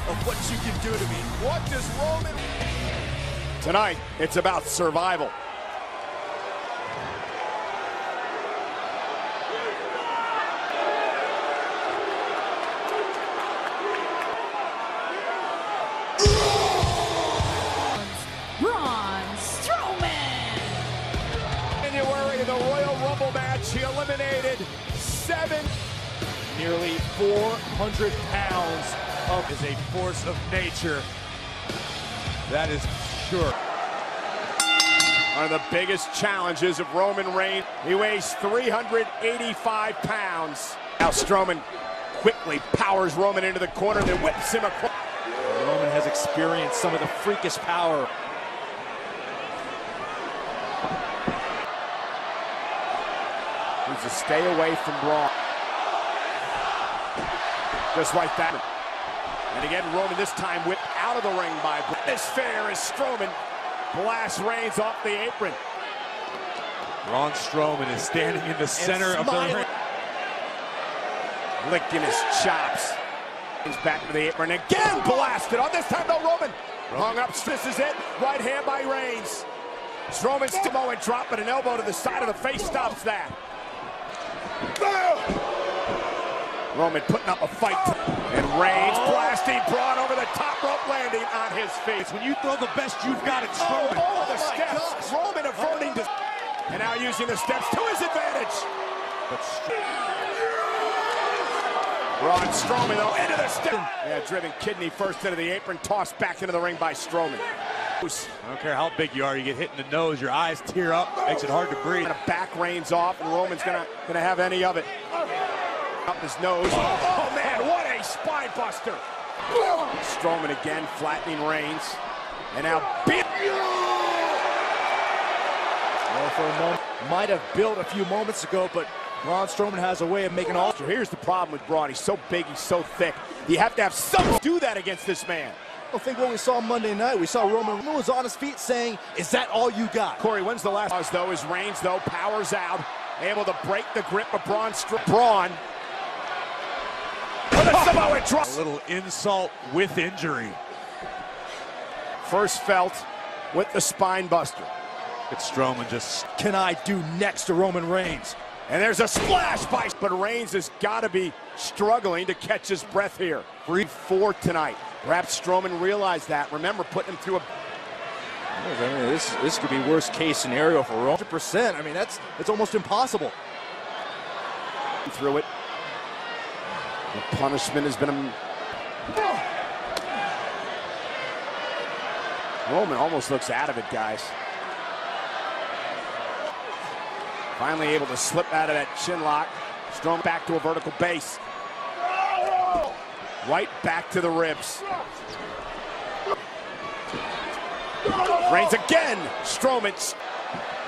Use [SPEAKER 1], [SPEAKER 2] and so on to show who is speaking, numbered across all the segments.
[SPEAKER 1] of what you can do to me.
[SPEAKER 2] What does Roman... Tonight, it's about survival.
[SPEAKER 3] Braun strowman.
[SPEAKER 2] January, the Royal Rumble match, he eliminated 7, nearly 400 pounds of
[SPEAKER 1] Is a force of nature. That is sure.
[SPEAKER 2] One of the biggest challenges of Roman Reigns. He weighs 385 pounds. Now Strowman quickly powers Roman into the corner, then whips him across.
[SPEAKER 1] Roman has experienced some of the freakish power.
[SPEAKER 2] Needs to stay away from Braun. Just like that. And again, Roman this time whipped out of the ring by Braun. This fair as Strowman blasts Reigns off the apron.
[SPEAKER 1] Braun Strowman is standing in the center of the ring.
[SPEAKER 2] Licking his chops. He's back to the apron again, blasted on. This time though, Roman hung up. This is it. Right hand by Reigns. Strowman Samoan drop, but an elbow to the side of the face stops that. Roman putting up a fight. And Reigns blasting Braun over the top rope, landing on his face.
[SPEAKER 1] When you throw the best you've got, it's Strowman.
[SPEAKER 2] Oh, the steps. Roman averting to... And now using the steps to his advantage.
[SPEAKER 1] But
[SPEAKER 2] Braun Strowman, though, into the step. Yeah, driven kidney first into the apron, tossed back into the ring by Strowman.
[SPEAKER 1] I don't care how big you are, you get hit in the nose, your eyes tear up, makes it hard to breathe.
[SPEAKER 2] Gonna back Reigns off, and Roman's gonna have any of it. Up his nose. Oh man, what a spine buster! Strowman again, flattening Reigns, and now beat.
[SPEAKER 4] Well, for a moment, might have built a few moments ago, but Braun Strowman has a way of making all.
[SPEAKER 2] Here's the problem with Braun. He's so big, he's so thick. You have to have someone do that against this man.
[SPEAKER 4] I think what we saw Monday night, we saw Roman was on his feet saying, "Is that all you got?"
[SPEAKER 2] Corey, when's the last? Though is Reigns though powers out, able to break the grip of Braun. With a Samoan drop.
[SPEAKER 1] A little insult with injury.
[SPEAKER 2] First felt with the spine buster.
[SPEAKER 1] It's Strowman just...
[SPEAKER 4] Can I do next to Roman Reigns?
[SPEAKER 2] And there's a splash by... But Reigns has got to be struggling to catch his breath here. 3-4 tonight. Perhaps Strowman realized that. Remember, putting him through a...
[SPEAKER 4] I mean, this could be worst case scenario for Roman. 100%. I mean, it's almost impossible.
[SPEAKER 2] Through it. The punishment has been a... Roman almost looks out of it, guys. Finally able to slip out of that chin lock. Strowman back to a vertical base. Right back to the ribs. Reigns again. Strowman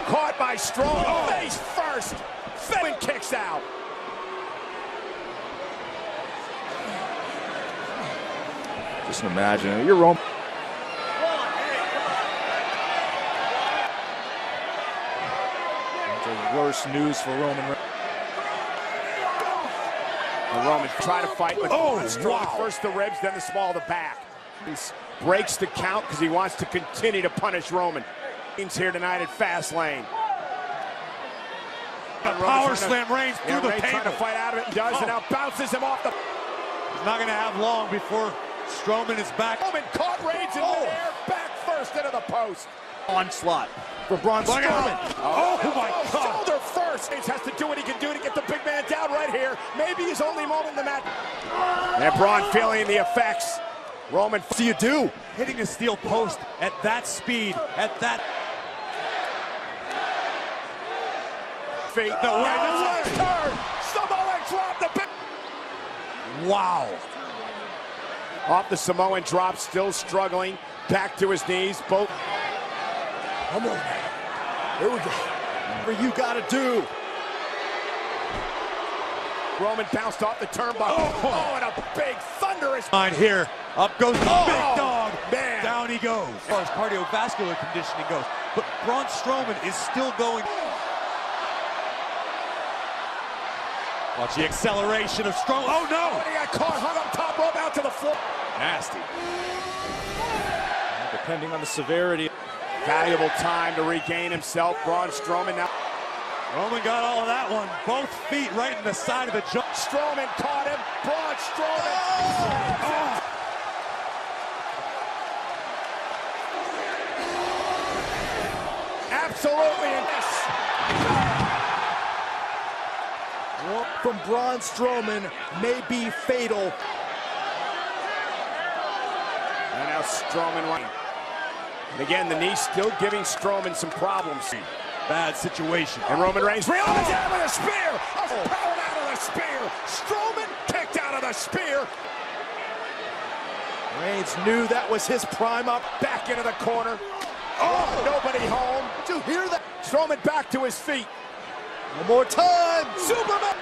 [SPEAKER 2] caught by Strowman. Face first. Strowman kicks out.
[SPEAKER 4] Just imagine, you're Roman. The worst news for Roman Reigns.
[SPEAKER 2] And Roman try to fight with Strowman. First the ribs, then the small of the back. He breaks the count because he wants to continue to punish Roman. He's here tonight at Fastlane.
[SPEAKER 1] Power slam Reigns through the table.
[SPEAKER 2] Trying to fight out of it. He does, and now bounces him off the...
[SPEAKER 1] He's not going to have long before Strowman is back.
[SPEAKER 2] Strowman caught Reigns in midair, back first into the post.
[SPEAKER 4] Onslaught for Braun Strowman.
[SPEAKER 1] Oh my God.
[SPEAKER 2] Shoulder first. Reigns has to do what he can do to get the big man down right here. Maybe his only moment in the match. And Braun feeling the effects. Roman, what do you do?
[SPEAKER 1] Hitting a steel post at that speed, at that...
[SPEAKER 2] Feet. The left turn. Samoan drop the big...
[SPEAKER 1] Wow.
[SPEAKER 2] Off the Samoan drop, still struggling. Back to his knees, both.
[SPEAKER 4] Come on. Here we go. Whatever you gotta do.
[SPEAKER 2] Roman bounced off the turnbuckle. Oh, and a big thunderous...
[SPEAKER 1] Line here. Up goes the big dog.
[SPEAKER 2] Man.
[SPEAKER 1] Down he goes. As far as cardiovascular conditioning goes. But Braun Strowman is still going. Watch the acceleration of Strowman. Oh no!
[SPEAKER 2] Oh, he got caught, hung up top rope out to the floor.
[SPEAKER 1] Nasty.
[SPEAKER 4] Depending on the severity.
[SPEAKER 2] Valuable time to regain himself. Braun Strowman now.
[SPEAKER 1] Roman got all of that one. Both feet right in the side of the jaw.
[SPEAKER 2] Strowman caught him. Braun Strowman.
[SPEAKER 1] Oh!
[SPEAKER 2] Absolutely.
[SPEAKER 4] From Braun Strowman may be fatal.
[SPEAKER 2] And now Strowman running. And again, the knee still giving Strowman some problems.
[SPEAKER 1] Bad situation.
[SPEAKER 2] And Roman Reigns reeling down with a spear. Powered out of the spear. Strowman kicked out of the spear.
[SPEAKER 4] Reigns knew that was his prime up.
[SPEAKER 2] Back into the corner. Oh, nobody home. Did you hear that? Strowman back to his feet.
[SPEAKER 4] One more time.
[SPEAKER 2] Superman.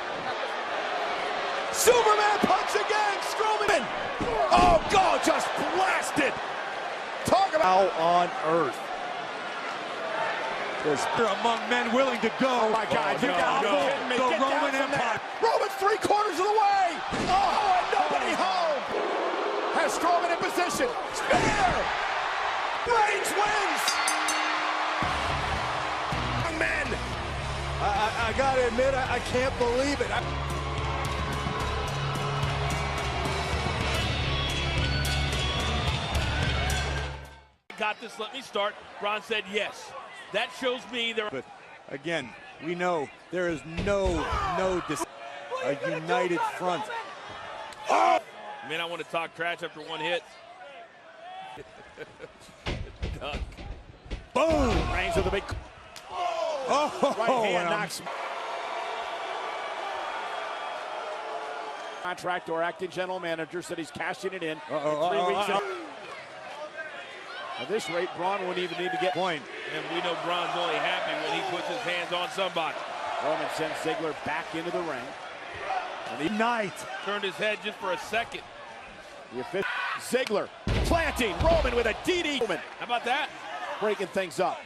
[SPEAKER 2] Superman punch again. Strowman. Oh, God, just blasted. Talk about
[SPEAKER 4] How on earth?
[SPEAKER 1] You're among men willing to go.
[SPEAKER 2] Oh my God, you gotta be kidding me.
[SPEAKER 1] Go
[SPEAKER 2] Get
[SPEAKER 1] Roman
[SPEAKER 2] down from
[SPEAKER 1] Empire.
[SPEAKER 2] there. Roman's 3/4 of the way. Oh, and nobody home. Has Strowman in position. Spear. Reigns wins. Men.
[SPEAKER 4] I gotta admit, I can't believe it.
[SPEAKER 5] Got this, let me start. Braun said yes. That shows me there.
[SPEAKER 1] But again, we know there is a united front.
[SPEAKER 5] Oh! Man, I want to talk trash after one hit. Duck.
[SPEAKER 2] Boom. Reigns with a big right hand
[SPEAKER 1] and
[SPEAKER 2] knocks. Contract or acting general manager said he's cashing it in. 3 weeks. At this rate, Braun wouldn't even need to get point.
[SPEAKER 5] And we know Braun's only happy when he puts his hands on somebody.
[SPEAKER 2] Roman sends Ziggler back into the ring.
[SPEAKER 1] And the night
[SPEAKER 5] Turned his head just for a second.
[SPEAKER 2] Ziggler planting Roman with a DD.
[SPEAKER 5] How about that?
[SPEAKER 2] Breaking things up.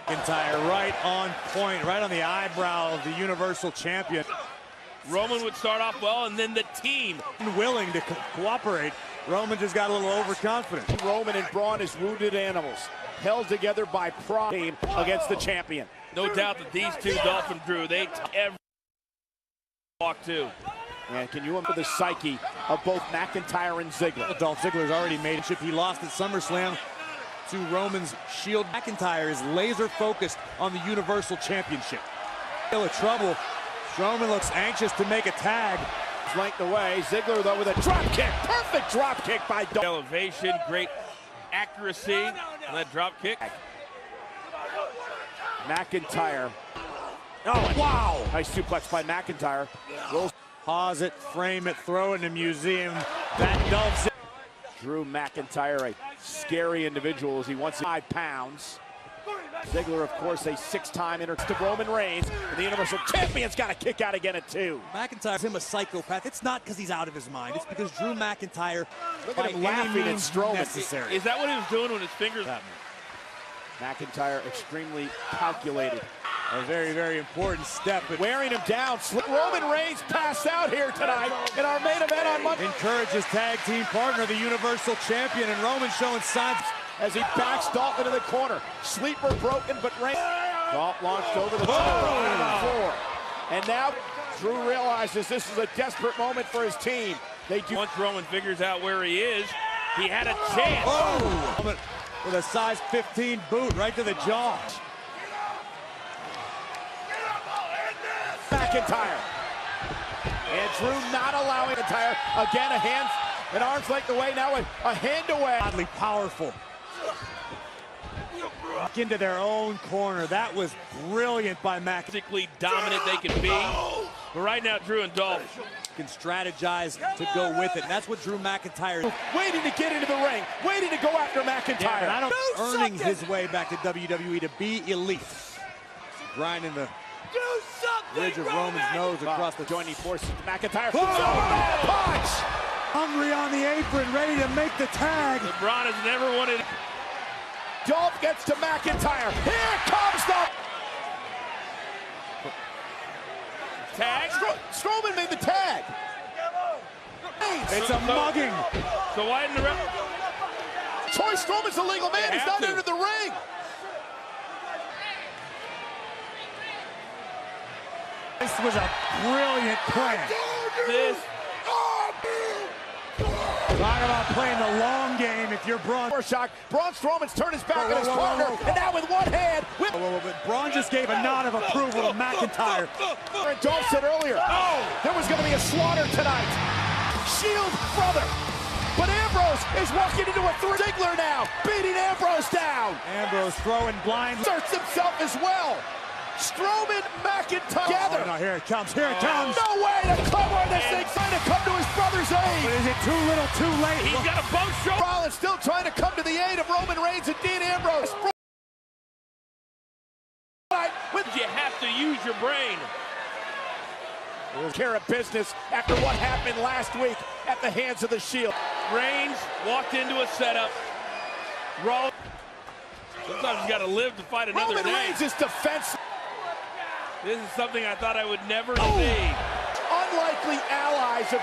[SPEAKER 1] McIntyre right on point, right on the eyebrow of the Universal Champion.
[SPEAKER 5] Roman would start off well, and then the team.
[SPEAKER 1] Willing to cooperate. Roman just got a little overconfident.
[SPEAKER 2] Roman and Braun as wounded animals, held together by pride against the champion.
[SPEAKER 5] No doubt that these two, Dolphin Drew, they every walk too.
[SPEAKER 2] And can you remember the psyche of both McIntyre and Ziggler?
[SPEAKER 1] Dolph Ziggler's already made it. He lost at SummerSlam to Roman's Shield. McIntyre is laser focused on the Universal Championship. Still in trouble. Strowman looks anxious to make a tag.
[SPEAKER 2] Flanked away. Ziggler, though, with a drop kick. Perfect drop kick by Dolph.
[SPEAKER 5] Elevation, great accuracy on that drop kick.
[SPEAKER 2] McIntyre. Oh, wow. Nice suplex by McIntyre. Rolls.
[SPEAKER 1] Pause it, frame it, throw it in a museum. That Dolph Ziggler.
[SPEAKER 2] Drew McIntyre, a scary individual as he wants 5 pounds. Ziggler, of course, a 6-time to Roman Reigns, and the Universal Champion's got a kick out again at 2.
[SPEAKER 1] McIntyre's him a psychopath. It's not because he's out of his mind. It's because Drew McIntyre,
[SPEAKER 2] Look at him laughing at Strowman.
[SPEAKER 1] necessary.
[SPEAKER 5] Is that what he was doing when his fingers?
[SPEAKER 2] McIntyre extremely calculated.
[SPEAKER 1] A very, very important step. But
[SPEAKER 2] Wearing him down. Roman Reigns passed out here tonight in our main event on Monday.
[SPEAKER 1] encourages tag team partner, the Universal Champion, and Roman showing signs
[SPEAKER 2] As he backs Dolph into the corner. Sleeper broken, but Reigns. Dolph launched over the top on the floor. And now Drew realizes this is a desperate moment for his team.
[SPEAKER 5] Once Roman figures out where he is, he had a chance.
[SPEAKER 1] Oh! With a size 15 boot right to the jaw.
[SPEAKER 2] McIntyre. And Drew not allowing McIntyre. Again, a hand, an arm's length away. Now a hand away.
[SPEAKER 1] Oddly powerful. Back into their own corner. That was brilliant by McIntyre.
[SPEAKER 5] Physically dominant they can be. But right now, Drew and Dolph
[SPEAKER 1] Can strategize to go with it. And that's what Drew McIntyre.
[SPEAKER 2] Waiting to get into the ring. Waiting to go after McIntyre.
[SPEAKER 1] Yeah, and I don't earning his way back to WWE to be elite. Grinding the ridge of Roman's nose across the
[SPEAKER 2] joining forces. McIntyre.
[SPEAKER 1] Oh!
[SPEAKER 2] Punch!
[SPEAKER 1] Hungry on the apron, ready to make the tag.
[SPEAKER 5] Braun has never wanted.
[SPEAKER 2] Dolph gets to McIntyre. Here comes the
[SPEAKER 5] Tag.
[SPEAKER 2] Strowman made the tag.
[SPEAKER 1] It's a mugging.
[SPEAKER 5] So why didn't the ref?
[SPEAKER 2] Troy Strowman's a legal man. He's not entered the ring.
[SPEAKER 1] This was a brilliant plan.
[SPEAKER 5] This.
[SPEAKER 1] Talk about playing the long game if you're Braun.
[SPEAKER 2] Shock. Braun Strowman's turned his back on his partner, and now with one hand.
[SPEAKER 1] Braun just gave a nod of approval to McIntyre.
[SPEAKER 2] And Dolph said earlier, there was going to be a slaughter tonight. Shield brother. But Ambrose is walking into a Ziggler now, beating Ambrose down.
[SPEAKER 1] Ambrose throwing blind.
[SPEAKER 2] Inserts himself as well. Strowman, McIntyre together.
[SPEAKER 1] Oh, no, here it comes, here it comes.
[SPEAKER 2] No way to cover this thing, trying to come to his brother's aid.
[SPEAKER 1] But is it too little, too late?
[SPEAKER 5] He's got a bump shoulder.
[SPEAKER 2] Rollins still trying to come to the aid of Roman Reigns and Dean Ambrose.
[SPEAKER 5] You have to use your brain.
[SPEAKER 2] Care of business after what happened last week at the hands of the Shield.
[SPEAKER 5] Reigns walked into a setup. Rollins. Sometimes you got to live to fight another
[SPEAKER 2] Roman
[SPEAKER 5] day.
[SPEAKER 2] Reigns is defensive.
[SPEAKER 5] This is something I thought I would never see.
[SPEAKER 2] Unlikely allies of